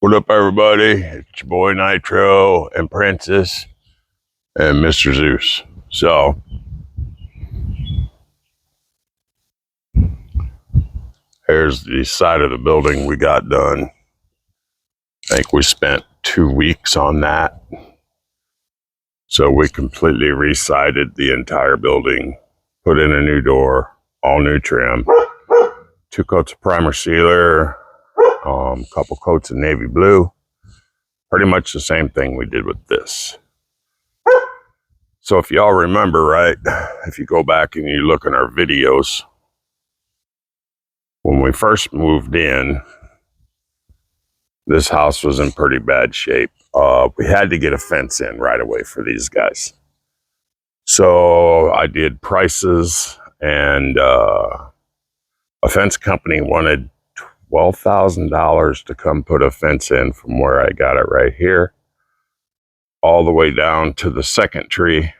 What up, everybody? It's your boy Nitro and Princess and Mr. Zeus. So, here's the side of the building we got done. I think we spent 2 weeks on that. So we completely re-sided the entire building, put in a new door, all new trim, 2 coats of primer sealer, couple coats of navy blue. Pretty much the same thing we did with this. So if y'all remember, right, if you go back and you look in our videos, when we first moved in, this house was in pretty bad shape. We had to get a fence in right away for these guys. So I did prices, and a fence company wanted $12,000 to come put a fence in from where I got it right here, all the way down to the second tree.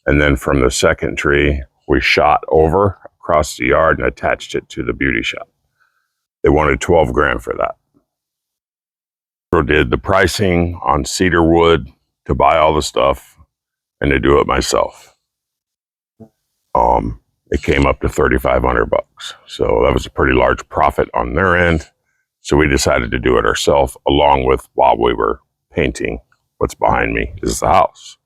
And then from the second tree, we shot over across the yard and attached it to the beauty shop. They wanted 12 grand for that. So did the pricing on cedar wood to buy all the stuff and to do it myself. It came up to $3,500 bucks. So that was a pretty large profit on their end. So we decided to do it ourselves, along with, while we were painting, what's behind me is the house.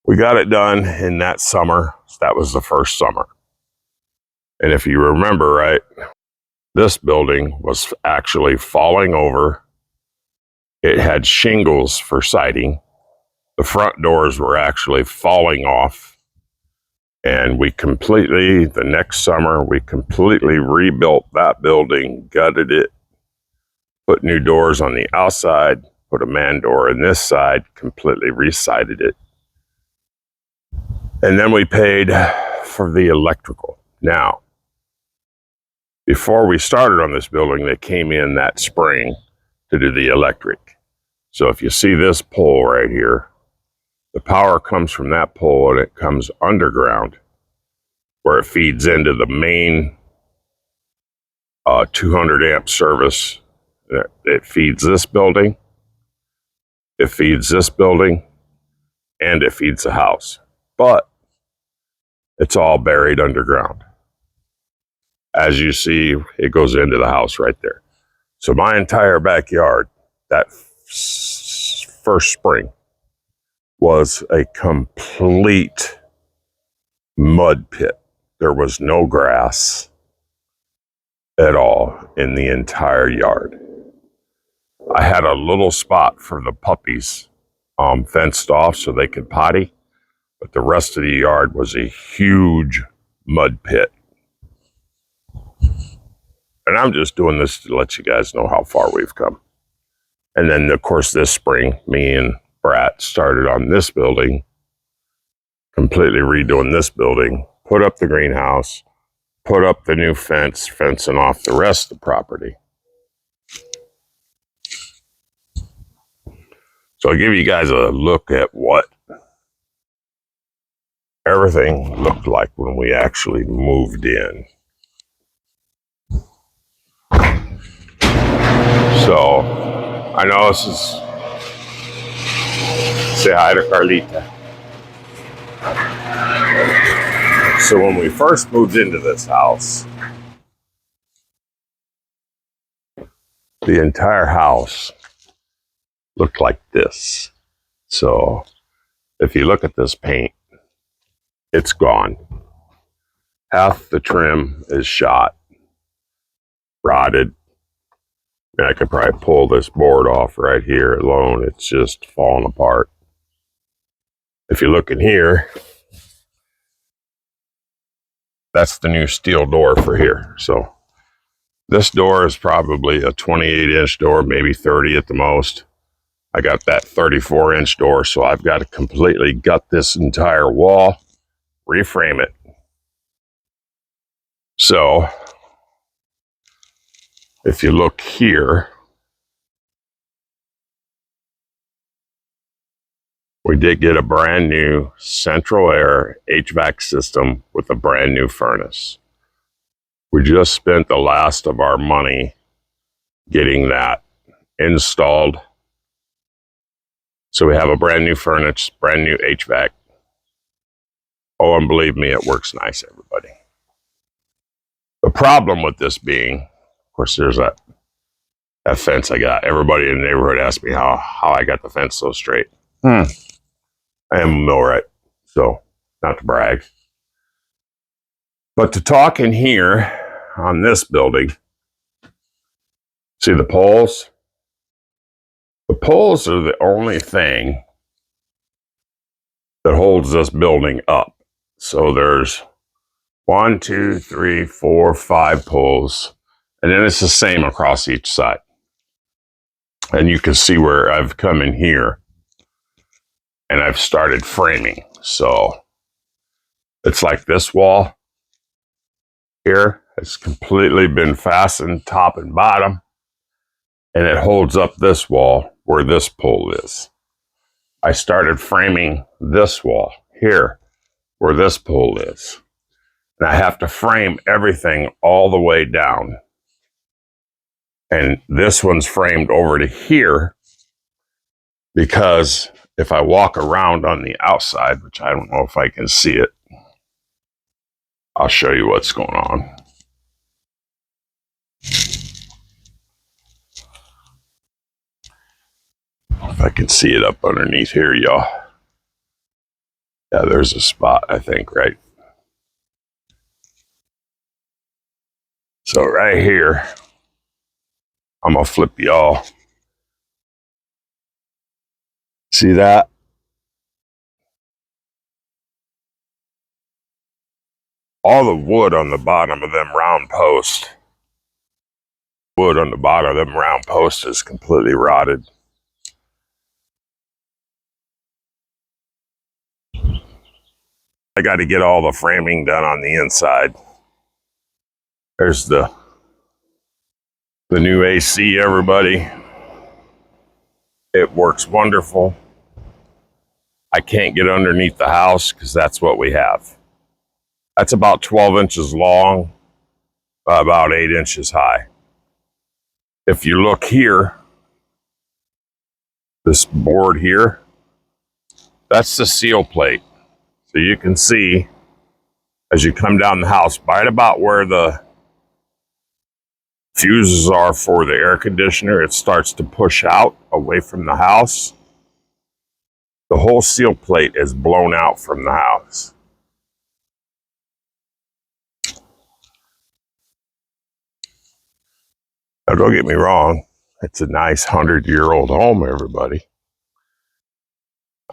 We got it done in that summer. So that was the first summer. And if you remember, right, this building was actually falling over. It had shingles for siding. The front doors were actually falling off. And the next summer, we completely rebuilt that building, gutted it, put new doors on the outside, put a man door in this side, completely re-sided it. And then we paid for the electrical. Now, before we started on this building, they came in that spring to do the electric. So if you see this pole right here, the power comes from that pole and it comes underground where it feeds into the main 200 amp service. It feeds this building, it feeds this building, and it feeds the house. But it's all buried underground. As you see, it goes into the house right there. So my entire backyard, that first spring, was a complete mud pit. There was no grass at all in the entire yard. I had a little spot for the puppies fenced off so they could potty, but the rest of the yard was a huge mud pit. And I'm just doing this to let you guys know how far we've come. And then, of course, this spring, me and Brat started on this building, completely redoing this building, put up the greenhouse, put up the new fence, fencing off the rest of the property. So I'll give you guys a look at what everything looked like when we actually moved in. So I know this is, say hi to Carlita. So when we first moved into this house, the entire house looked like this. So if you look at this paint, it's gone. Half the trim is shot, rotted. I could probably pull this board off right here alone. It's just falling apart. If you look in here, that's the new steel door for here. So this door is probably a 28-inch door, maybe 30 at the most. I got that 34-inch door, so I've got to completely gut this entire wall, reframe it. So if you look here, we did get a brand new central air HVAC system with a brand new furnace. We just spent the last of our money getting that installed. So we have a brand new furnace, brand new HVAC. Oh, and believe me, it works nice, everybody. The problem with this being, of course, there's that fence I got. Everybody in the neighborhood asked me how I got the fence so straight. I am a millwright, so not to brag. But to talk in here on this building, see the poles? The poles are the only thing that holds this building up. So there's 1, 2, 3, 4, 5 poles, and then it's the same across each side. And you can see where I've come in here and I've started framing. So it's like this wall here has completely been fastened top and bottom, and it holds up this wall where this pole is. I started framing this wall here where this pole is. And I have to frame everything all the way down. And this one's framed over to here because if I walk around on the outside, which I don't know if I can see it, I'll show you what's going on. If I can see it up underneath here, y'all. Yeah, there's a spot, I think, right? So right here, I'm gonna flip y'all. See that? All the wood on the bottom of them round posts, wood on the bottom of them round posts is completely rotted. I got to get all the framing done on the inside. There's the new AC, everybody. It works wonderful. I can't get underneath the house because that's what we have. That's about 12 inches long, about 8 inches high. If you look here, this board here, that's the seal plate. So you can see as you come down the house, right about where the fuses are for the air conditioner, it starts to push out away from the house. The whole seal plate is blown out from the house. Now, don't get me wrong, it's a nice 100-year-old home, everybody.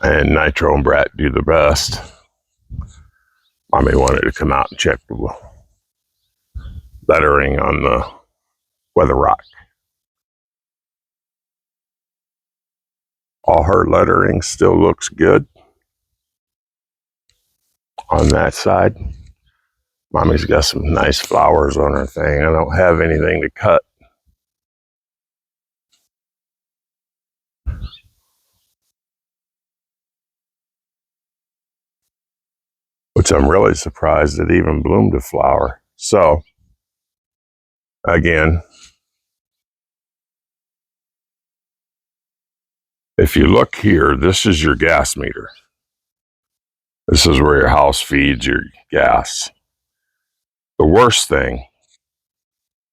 And Nitro and Brat do the best. Mommy wanted to come out and check the lettering on the weather rock. All her lettering still looks good on that side. Mommy's got some nice flowers on her thing. I don't have anything to cut. Which I'm really surprised it even bloomed a flower. So, again, if you look here, this is your gas meter. This is where your house feeds your gas. The worst thing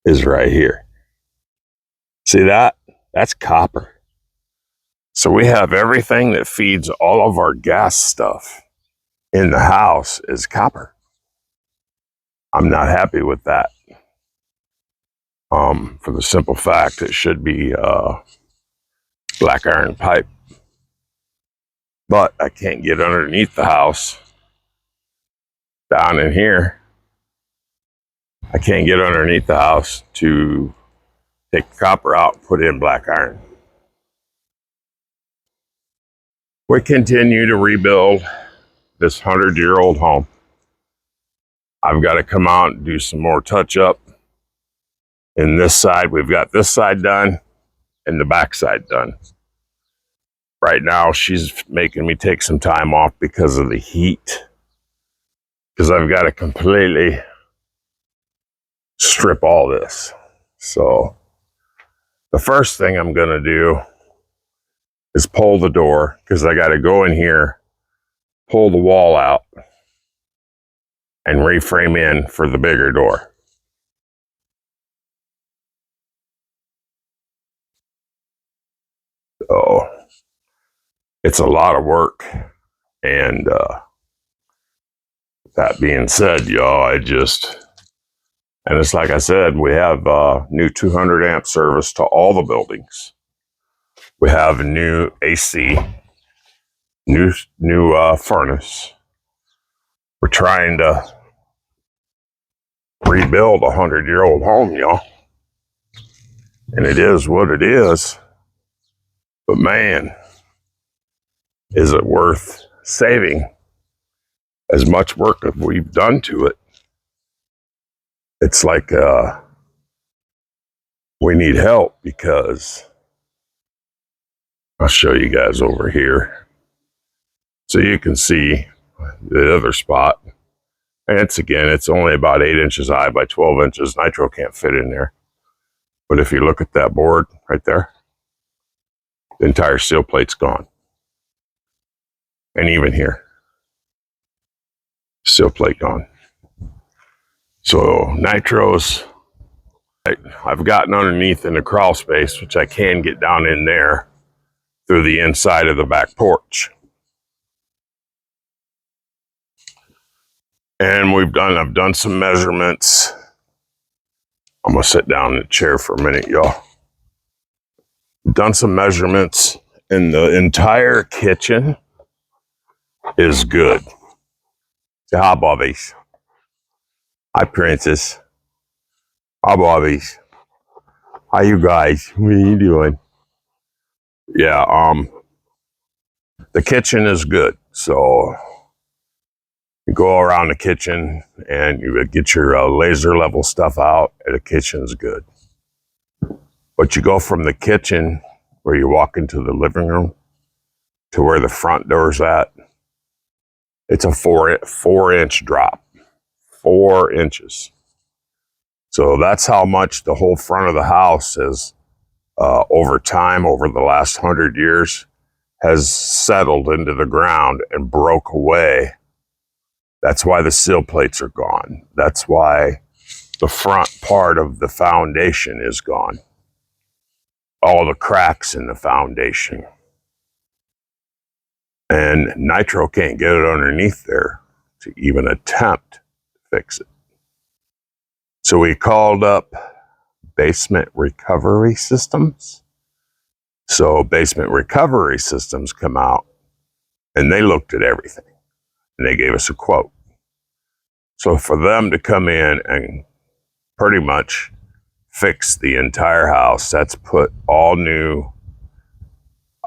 is right here. See that? That's copper. So we have everything that feeds all of our gas stuff in the house is copper. I'm not happy with that. For the simple fact it should be black iron pipe. But I can't get underneath the house down in here. I can't get underneath the house to take the copper out and put in black iron. We continue to rebuild this 100-year-old home. I've got to come out and do some more touch up in this side. We've got this side done and the back side done. Right now, she's making me take some time off because of the heat. Because I've got to completely strip all this. So The first thing I'm going to do is pull the door, because I got to go in here, pull the wall out, and reframe in for the bigger door. So it's a lot of work. And that being said, y'all, and it's like I said, we have new 200 amp service to all the buildings. We have a new AC, new furnace. We're trying to rebuild a 100-year-old home, y'all. And it is what it is. But man, is it worth saving as much work as we've done to it? It's like we need help, because I'll show you guys over here so you can see the other spot. And it's only about 8 inches high by 12 inches. Nitro can't fit in there. But if you look at that board right there, the entire seal plate's gone. And even here, seal plate gone. So Nitro's, I've gotten underneath in the crawl space, which I can get down in there through the inside of the back porch. And I've done some measurements. I'm gonna sit down in the chair for a minute, y'all. Done some measurements, and the entire kitchen is good. Say hi, Bobbies. Hi, Princess. Hi, Bobbies. How you guys? What are you doing? Yeah, the kitchen is good. So you go around the kitchen and you would get your laser level stuff out, and the kitchen's good. But you go from the kitchen where you walk into the living room to where the front door's at. It's a 4-inch drop, 4 inches. So that's how much the whole front of the house has, over time, over the last 100 years, has settled into the ground and broke away. That's why the sill plates are gone. That's why the front part of the foundation is gone. All the cracks in the foundation. And Nitro can't get it underneath there to even attempt to fix it. So we called up Basement Recovery Systems. So Basement Recovery Systems come out, and they looked at everything, and they gave us a quote. So for them to come in and pretty much fix the entire house, that's put all new,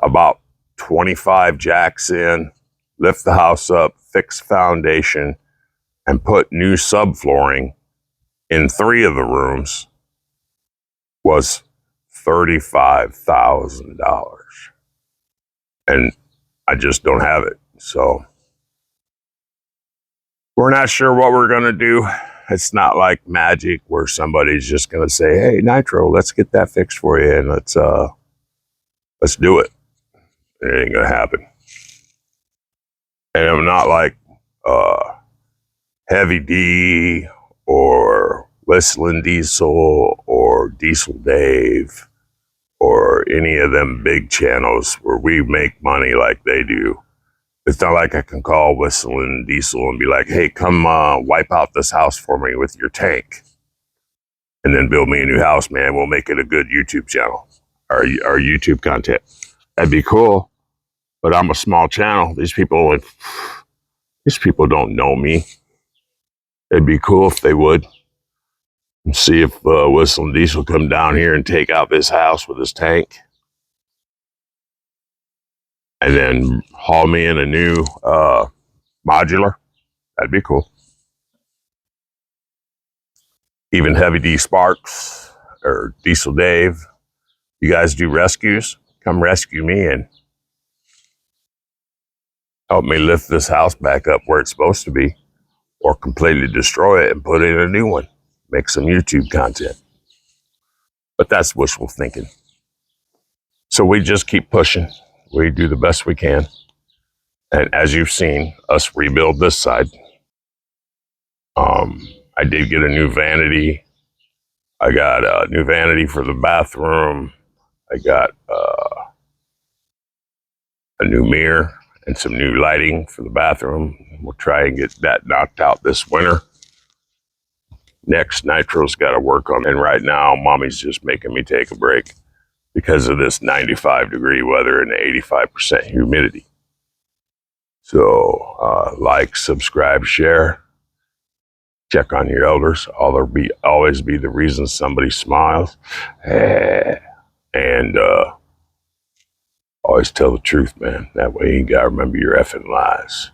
about 25 jacks in, lift the house up, fix foundation, and put new subflooring in 3 of the rooms, was $35,000. And I just don't have it. So we're not sure what we're going to do. It's not like magic where somebody's just going to say, hey, Nitro, let's get that fixed for you, and let's do it. It ain't going to happen. And I'm not like Heavy D or Whistling Diesel or Diesel Dave or any of them big channels where we make money like they do. It's not like I can call Whistling Diesel and be like, hey, come wipe out this house for me with your tank and then build me a new house, man. We'll make it a good YouTube channel, our YouTube content. That'd be cool, but I'm a small channel. These people don't know me. It'd be cool if they would. And see if Whistling Diesel come down here and take out this house with his tank. And then haul me in a new modular. That'd be cool. Even Heavy D Sparks or Diesel Dave. You guys do rescues? Come rescue me and help me lift this house back up where it's supposed to be, or completely destroy it and put in a new one. Make some YouTube content. But that's wishful thinking. So we just keep pushing. We do the best we can. And as you've seen us rebuild this side, I did get a new vanity. I got a new vanity for the bathroom. I got a new mirror and some new lighting for the bathroom. We'll try and get that knocked out this winter. Next, Nitro's got to work on it. And right now, Mommy's just making me take a break because of this 95-degree weather and 85% humidity. So, like, subscribe, share, check on your elders. Always be the reason somebody smiles. And always tell the truth, man. That way you ain't got to remember your effing lies.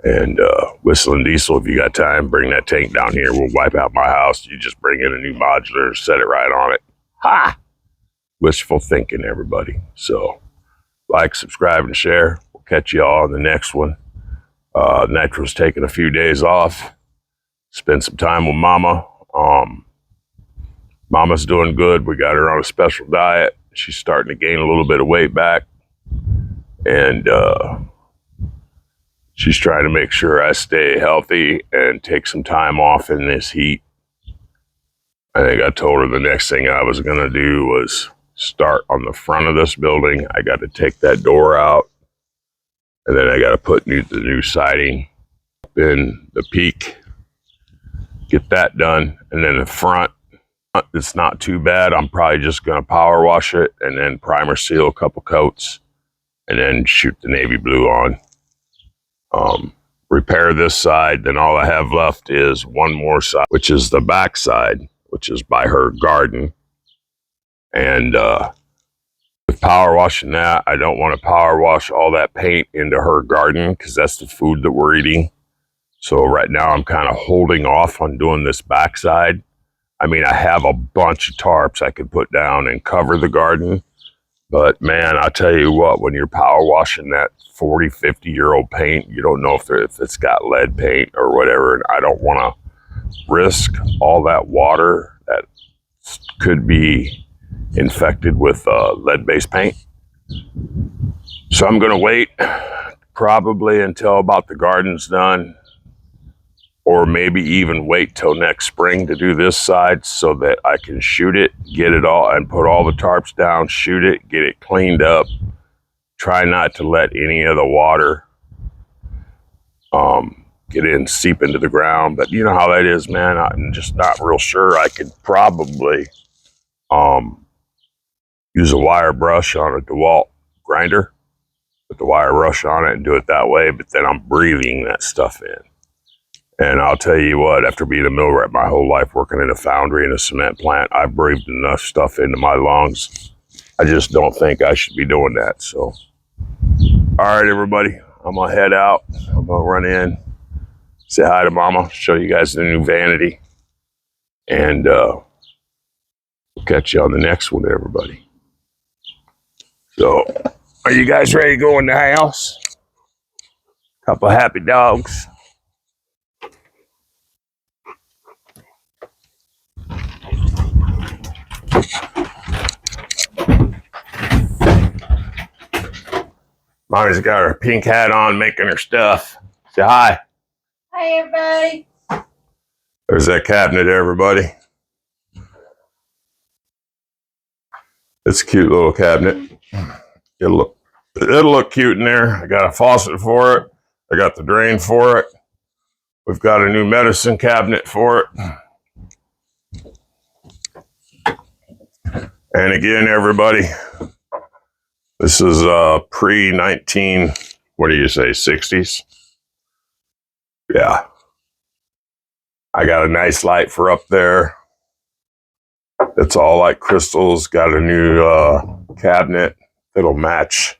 And Whistling Diesel, if you got time, bring that tank down here. We'll wipe out my house. You just bring in a new modular, set it right on it. Ha! Wishful thinking, everybody. So, like, subscribe, and share. We'll catch you all on the next one. Nitro's taking a few days off. Spend some time with Mama. Mama's doing good. We got her on a special diet. She's starting to gain a little bit of weight back. And she's trying to make sure I stay healthy and take some time off in this heat. I think I told her the next thing I was going to do was start on the front of this building. I got to take that door out. And then I got to put the new siding up in the peak. Get that done. And then the front, it's not too bad. I'm probably just going to power wash it and then primer seal a couple coats and then shoot the navy blue on. Repair this side. Then all I have left is one more side, which is the back side, which is by her garden. And with power washing that, I don't want to power wash all that paint into her garden because that's the food that we're eating. So right now I'm kind of holding off on doing this backside. I mean, I have a bunch of tarps I could put down and cover the garden. But man, I'll tell you what, when you're power washing that 40, 50-year-old paint, you don't know if it's got lead paint or whatever. And I don't want to risk all that water that could be infected with lead-based paint. So I'm going to wait probably until about the garden's done, or maybe even wait till next spring to do this side so that I can shoot it, get it all, and put all the tarps down, shoot it, get it cleaned up. Try not to let any of the water get in, seep into the ground. But you know how that is, man. I'm just not real sure. I could probably use a wire brush on a DeWalt grinder, put the wire brush on it and do it that way, but then I'm breathing that stuff in. And I'll tell you what, after being a millwright my whole life, working in a foundry and a cement plant, I've breathed enough stuff into my lungs. I just don't think I should be doing that. So, all right, everybody, I'm going to head out. I'm going to run in, say hi to Mama, show you guys the new vanity. And we'll catch you on the next one, everybody. So, are you guys ready to go in the house? Couple happy dogs. Mommy's got her pink hat on, making her stuff. Say hi. Hi, everybody. There's that cabinet, everybody. It's a cute little cabinet. It'll look cute in there. I got a faucet for it. I got the drain for it. We've got a new medicine cabinet for it. And again, everybody, this is pre-19, what do you say, 60s? Yeah. I got a nice light for up there. It's all like crystals. Got a new cabinet that'll match.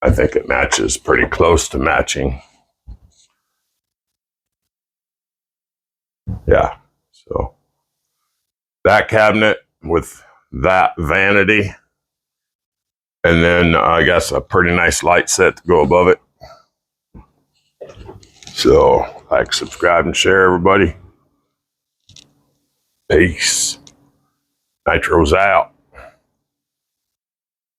I think it matches pretty close to matching. Yeah. So that cabinet with that vanity. And then I guess a pretty nice light set to go above it. So like, subscribe, and share, everybody. Peace. Nitro's out.